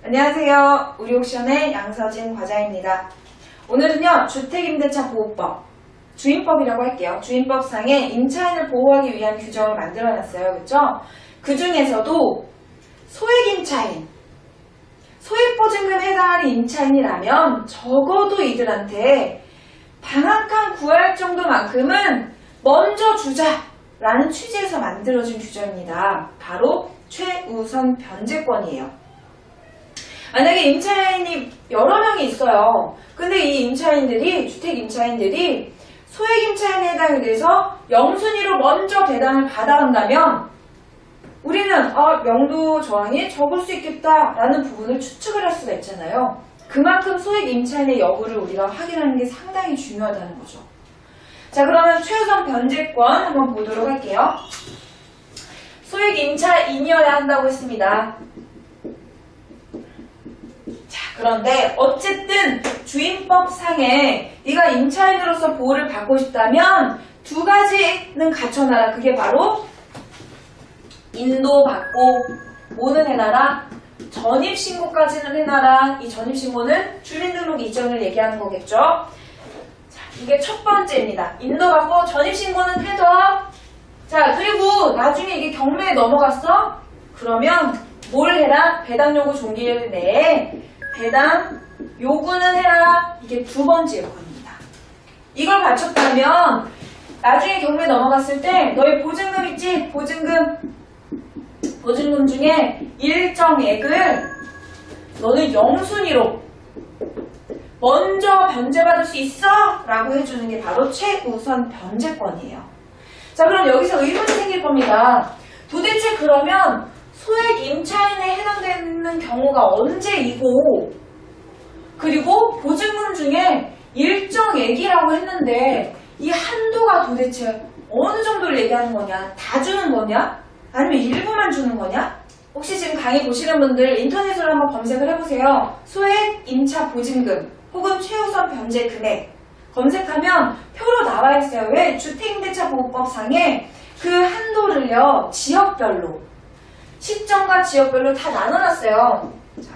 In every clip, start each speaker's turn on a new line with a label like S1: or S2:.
S1: 안녕하세요. 우리옥션의 양서진 과장입니다. 오늘은요, 주택임대차 보호법, 주임법이라고 할게요. 주임법상에 임차인을 보호하기 위한 규정을 만들어놨어요. 그렇죠? 그 중에서도 소액임차인, 소액보증금에 해당하는 임차인이라면 적어도 이들한테 방 한 칸 구할 정도만큼은 먼저 주자라는 취지에서 만들어진 규정입니다. 바로 최우선 변제권이에요. 만약에 임차인이 여러 명이 있어요. 근데 이 임차인들이, 주택임차인들이 소액임차인에 해당이 돼서 영순위로 먼저 배당을 받아간다면 우리는 명도 조항이 적을 수 있겠다라는 부분을 추측을 할 수가 있잖아요. 그만큼 소액임차인의 여부를 우리가 확인하는 게 상당히 중요하다는 거죠. 자, 그러면 최우선 변제권 한번 보도록 할게요. 소액임차인이어야 한다고 했습니다. 자, 그런데 어쨌든 주임법상에 네가 임차인으로서 보호를 받고 싶다면 두 가지는 갖춰놔라. 그게 바로 인도받고 뭐는 해놔라? 전입신고까지는 해놔라. 이 전입신고는 주민등록 이전을 얘기하는 거겠죠. 자, 이게 첫 번째입니다. 인도받고 전입신고는 해둬. 자, 그리고 나중에 이게 경매에 넘어갔어? 그러면 뭘 해라? 배당요구 종기일 내에 배당 요구는 해라. 이게 두 번째 요건입니다. 이걸 갖췄다면 나중에 경매 넘어갔을 때 너희 보증금 있지? 보증금 중에 일정액을 너는 영순위로 먼저 변제받을 수 있어! 라고 해주는 게 바로 최우선 변제권이에요. 자, 그럼 여기서 의문이 생길 겁니다. 도대체 그러면 소액 임차인에 해당되는 경우가 언제이고, 그리고 보증금 중에 일정액이라고 했는데 이 한도가 도대체 어느 정도를 얘기하는 거냐? 다 주는 거냐? 아니면 일부만 주는 거냐? 혹시 지금 강의 보시는 분들 인터넷으로 한번 검색을 해보세요. 소액 임차 보증금 혹은 최우선 변제 금액 검색하면 표로 나와 있어요. 왜? 주택임대차보호법상에 그 한도를요, 지역별로, 시점과 지역별로 다 나눠놨어요. 자,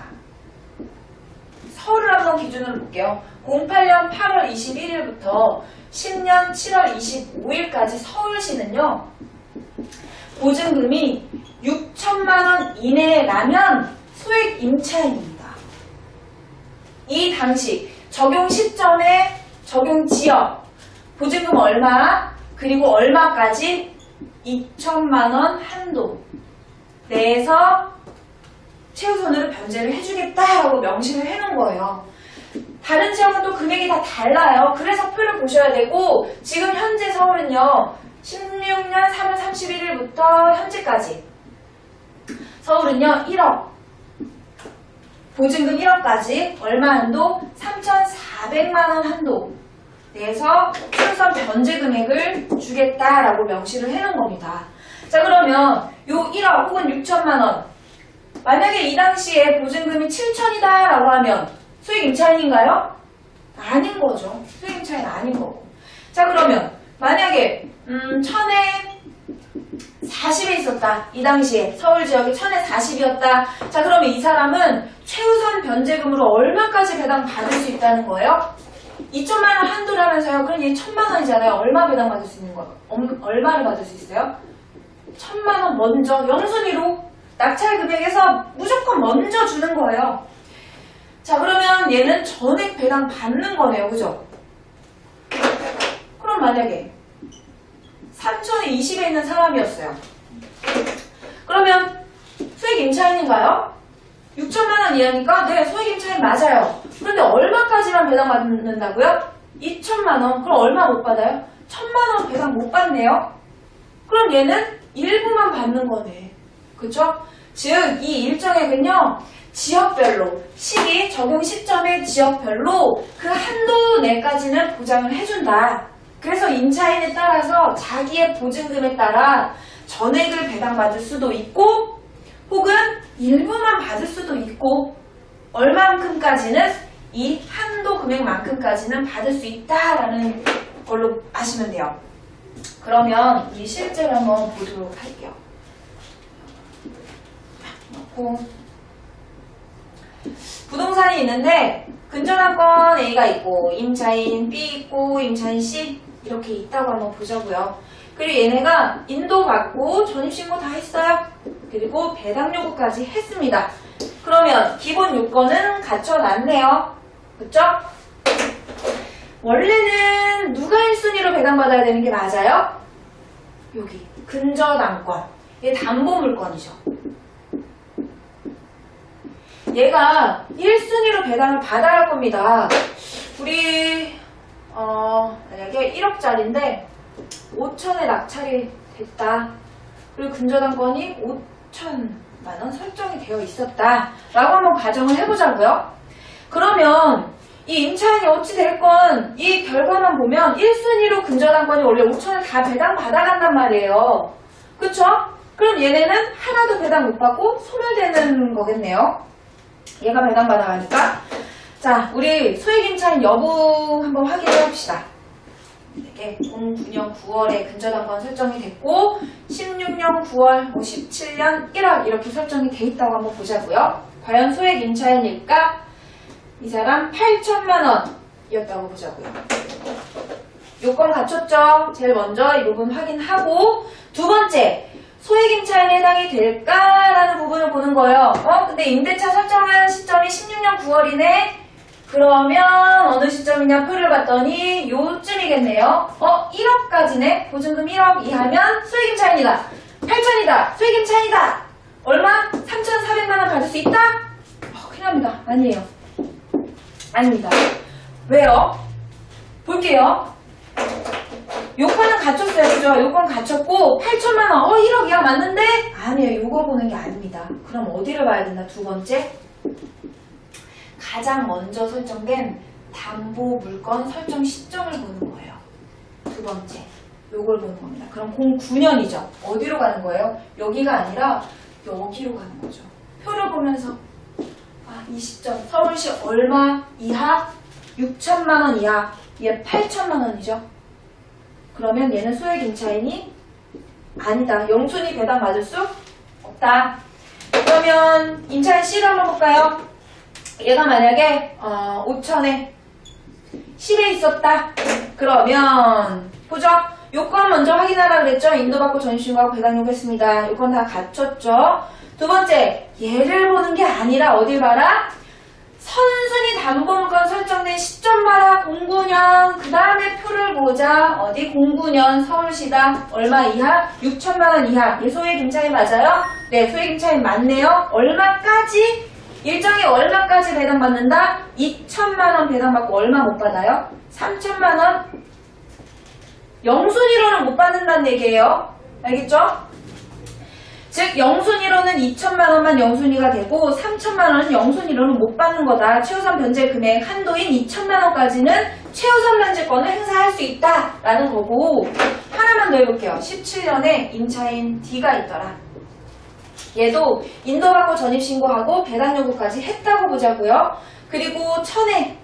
S1: 서울을 한번 기준으로 볼게요. 08년 8월 21일부터 10년 7월 25일까지 서울시는요, 보증금이 6천만원 이내라면 소액 임차인입니다. 이 당시 적용 시점에 적용 지역, 보증금 얼마, 그리고 얼마까지 2천만원 한도 내에서 최우선으로 변제를 해주겠다라고 명시를 해놓은 거예요. 다른 지역은 또 금액이 다 달라요. 그래서 표를 보셔야 되고, 지금 현재 서울은요, 16년 3월 31일부터 현재까지 서울은요 1억, 보증금 1억까지 얼마 한도? 3,400만원 한도 내에서 최우선 변제 금액을 주겠다라고 명시를 해놓은 겁니다. 자, 그러면 요 1억 혹은 6천만원, 만약에 이 당시에 보증금이 7천이다 라고 하면 소액 임차인인가요? 아닌 거죠. 소액 임차인 아닌 거고. 자, 그러면 만약에 1000에 40에 있었다. 이 당시에 서울 지역이 1000에 40이었다. 자, 그러면 이 사람은 최우선 변제금으로 얼마까지 배당 받을 수 있다는 거예요? 2천만원 한도라면서요. 그럼 얘 1000만원이잖아요. 얼마 배당 받을 수 있는 거예요? 얼마를 받을 수 있어요? 1000만원 먼저 영순위로 낙찰 금액에서 무조건 먼저 주는 거예요. 자, 그러면 얘는 전액 배당 받는 거네요. 그죠? 그럼 만약에 3천에 20에 있는 사람이었어요. 그러면 소액 임차인인가요? 6천만원 이하니까 네, 소액 임차인 맞아요. 그런데 얼마까지만 배당받는다고요? 2천만원. 그럼 얼마 못 받아요? 1000만원 배당 못 받네요. 그럼 얘는 일부만 받는 거네. 그쵸? 즉, 이 일정액은요, 지역별로, 시기, 적용 시점의 지역별로 그 한도 내까지는 보장을 해준다. 그래서 임차인에 따라서 자기의 보증금에 따라 전액을 배당받을 수도 있고, 혹은 일부만 받을 수도 있고, 얼만큼까지는 이 한도 금액만큼까지는 받을 수 있다라는 걸로 아시면 돼요. 그러면 우리 실제로 한번 보도록 할게요. 넣고 부동산이 있는데 근저당권 A가 있고 임차인 B 있고 임차인 C 이렇게 있다고 한번 보자고요. 그리고 얘네가 인도받고 전입신고 다 했어요. 그리고 배당 요구까지 했습니다. 그러면 기본 요건은 갖춰놨네요. 그쵸? 원래는 누가 1순위로 배당받아야 되는 게 맞아요? 여기 근저당권. 얘 담보물건이죠. 얘가 1순위로 배당을 받아야 할 겁니다. 우리 만약에 1억짜리인데 5천에 낙찰이 됐다. 그리고 근저당권이 5천만원 설정이 되어 있었다 라고 한번 가정을 해보자고요. 그러면 이 임차인이 어찌 됐건 이 결과만 보면 1순위로 근저당권이 원래 5천을 다 배당 받아간단 말이에요. 그쵸? 그럼 얘네는 하나도 배당 못 받고 소멸되는 거겠네요. 얘가 배당 받아가니까. 자, 우리 소액임차인 여부 한번 확인해 봅시다. 이렇게 09년 9월에 근저당권 설정이 됐고 16년 9월, 17년 1월 이렇게 설정이 돼 있다고 한번 보자고요. 과연 소액임차인일까? 이 사람 8천만원이었다고 보자고요. 요건 갖췄죠? 제일 먼저 이 부분 확인하고 두 번째, 소액임차인에 해당이 될까라는 부분을 보는 거예요. 근데 임대차 설정한 시점이 16년 9월이네? 그러면 어느 시점이냐 표를 봤더니 요쯤이겠네요. 1억까지네? 보증금 1억 이하면 소액임차인이다. 8천이다. 소액임차인이다. 얼마? 3,400만원 받을 수 있다? 큰일 납니다. 아니에요. 아닙니다. 왜요? 볼게요. 요건은 갖췄어요. 그죠? 요건 갖췄고 8천만원 1억 이하 맞는데? 아니에요. 요거 보는 게 아닙니다. 그럼 어디를 봐야 된다? 두 번째, 가장 먼저 설정된 담보물건 설정 시점을 보는 거예요. 두 번째, 요걸 보는 겁니다. 그럼 09년이죠. 어디로 가는 거예요? 여기가 아니라 여기로 가는 거죠. 표를 보면서 이 시점 서울시 얼마 이하? 6천만원 이하. 얘 8천만원이죠. 그러면 얘는 소액임차인이 아니다. 영순위 배당 받을 수 없다. 그러면 임차인 C를 한번 볼까요? 얘가 만약에 5천에 10에 있었다. 그러면 보죠. 요건 먼저 확인하라 그랬죠. 인도받고 전입신고하고 배당 요구했습니다. 요건 다 갖췄죠. 두 번째, 얘를 보는 게 아니라 어딜 봐라? 선순위 담보물건 설정된 시점 봐라. 09년. 그 다음에 표를 보자. 어디? 09년 서울시다. 얼마 이하? 6천만원 이하. 얘 소액임차인 맞아요? 네, 소액임차인 맞네요. 얼마까지? 일정이 얼마까지 배당받는다? 2천만원 배당받고 얼마 못 받아요? 3천만원? 영순위로는 못 받는다는 얘기예요. 알겠죠? 즉 영순위로는 2천만원만 영순위가 되고 3천만원은 영순위로는 못 받는 거다. 최우선 변제 금액 한도인 2천만원까지는 최우선 변제권을 행사할 수 있다라는 거고, 하나만 더 해볼게요. 17년에 임차인 D가 있더라. 얘도 인도받고 전입신고하고 배당 요구까지 했다고 보자고요. 그리고 1000에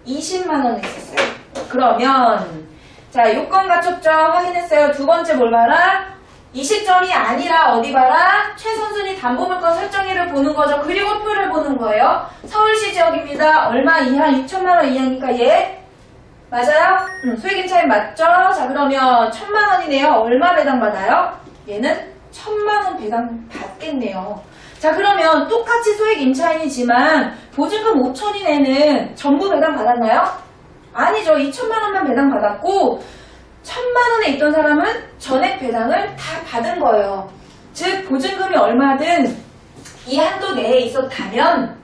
S1: 20만원 했었어요. 그러면 자, 요건 갖췄죠? 확인했어요. 두 번째 뭘 봐라? 이 시점이 아니라 어디 봐라? 최선순위 담보물건 설정일을 보는 거죠. 그리고 표를 보는 거예요. 서울시 지역입니다. 얼마 이하? 6천만원 이하니까 얘 맞아요? 소액임차인 맞죠? 자, 그러면 1,000만원이네요. 얼마 배당받아요? 얘는 1,000만원 배당 받겠네요. 자, 그러면 똑같이 소액임차인이지만 보증금 5천인 애는 전부 배당 받았나요? 아니죠. 2천만원만 배당 받았고 1,000만원에 있던 사람은 전액 배당을 다 받은 거예요. 즉 보증금이 얼마든 이 한도 내에 있었다면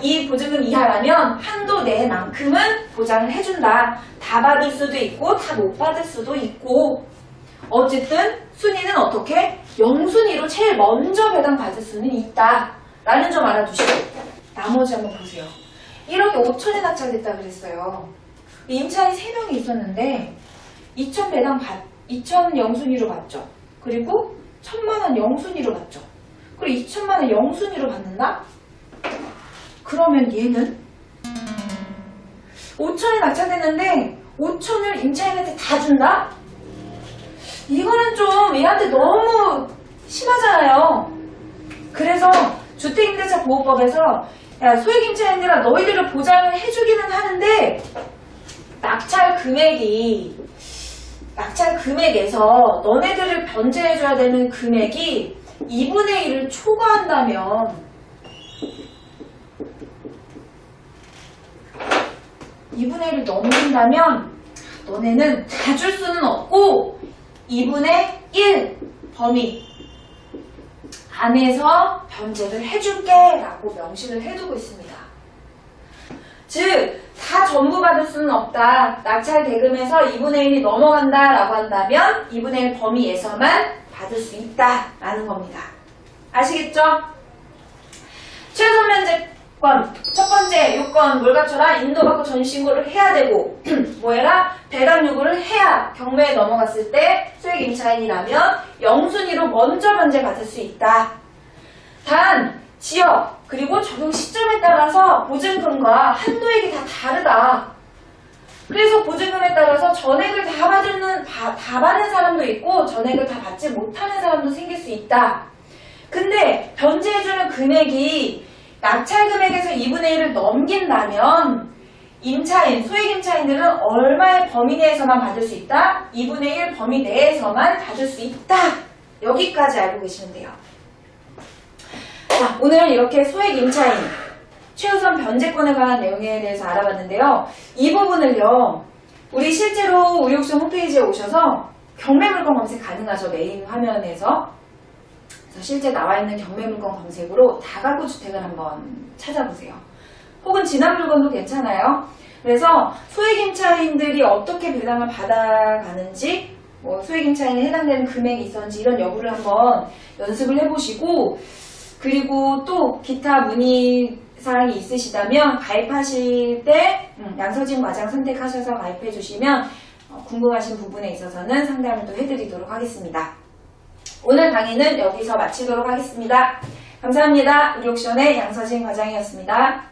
S1: 이 보증금 이하라면 한도 내만큼은 보장을 해준다. 다 받을 수도 있고 다 못 받을 수도 있고, 어쨌든 순위는 어떻게? 영순위로 제일 먼저 배당 받을 수는 있다 라는 점 알아두시고, 나머지 한번 보세요. 1억에 5천에 낙찰됐다 그랬어요. 임차인 3명이 있었는데 2천 영순위로 받죠. 그리고 1,000만원 영순위로 받죠. 그리고 2천만원 영순위로 받는다? 그러면 얘는 5천에 낙찰됐는데 5천을 임차인한테 다 준다? 이거는 좀 얘한테 너무 심하잖아요. 그래서 주택임대차 보호법에서 야, 소액임차인들아 너희들을 보장을 해주기는 하는데 낙찰 금액에서 너네들을 변제해줘야 되는 금액이 2분의 1을 초과한다면 2분의 1을 넘긴다면 너네는 다 줄 수는 없고 2분의 1 범위 안에서 변제를 해줄게 라고 명시를 해두고 있습니다. 즉, 다 전부 받을 수는 없다. 낙찰 대금에서 2분의 1이 넘어간다 라고 한다면 2분의 1 범위에서만 받을 수 있다 라는 겁니다. 아시겠죠? 최우선 면제권 첫 번째 요건 뭘 갖춰라? 인도받고 전신고를 해야 되고 뭐 해라? 배당 요구를 해야 경매에 넘어갔을 때 소액임차인이라면 영순위로 먼저 변제받을 수 있다. 단 지역 그리고 적용 시점에 따라서 보증금과 한도액이 다 다르다. 그래서 보증금에 따라서 전액을 다 받는 사람도 있고 전액을 다 받지 못하는 사람도 생길 수 있다. 근데 변제해주는 금액이 낙찰 금액에서 2분의 1을 넘긴다면 소액임차인들은 얼마의 범위 내에서만 받을 수 있다? 2분의 1 범위 내에서만 받을 수 있다. 여기까지 알고 계시면 돼요. 자, 오늘 이렇게 소액임차인 최우선 변제권에 관한 내용에 대해서 알아봤는데요. 이 부분을요, 우리 실제로 우리 옥션 홈페이지에 오셔서 경매물건 검색 가능하죠. 메인 화면에서. 그래서 실제 나와 있는 경매물건 검색으로 다가구 주택을 한번 찾아보세요. 혹은 지난 물건도 괜찮아요. 그래서 소액임차인들이 어떻게 배당을 받아가는지, 뭐 소액임차인에 해당되는 금액이 있었는지 이런 여부를 한번 연습을 해보시고, 그리고 또 기타 문의사항이 있으시다면 가입하실 때 양서진 과장 선택하셔서 가입해 주시면 궁금하신 부분에 있어서는 상담을 또 해드리도록 하겠습니다. 오늘 강의는 여기서 마치도록 하겠습니다. 감사합니다. 우리 옥션의 양서진 과장이었습니다.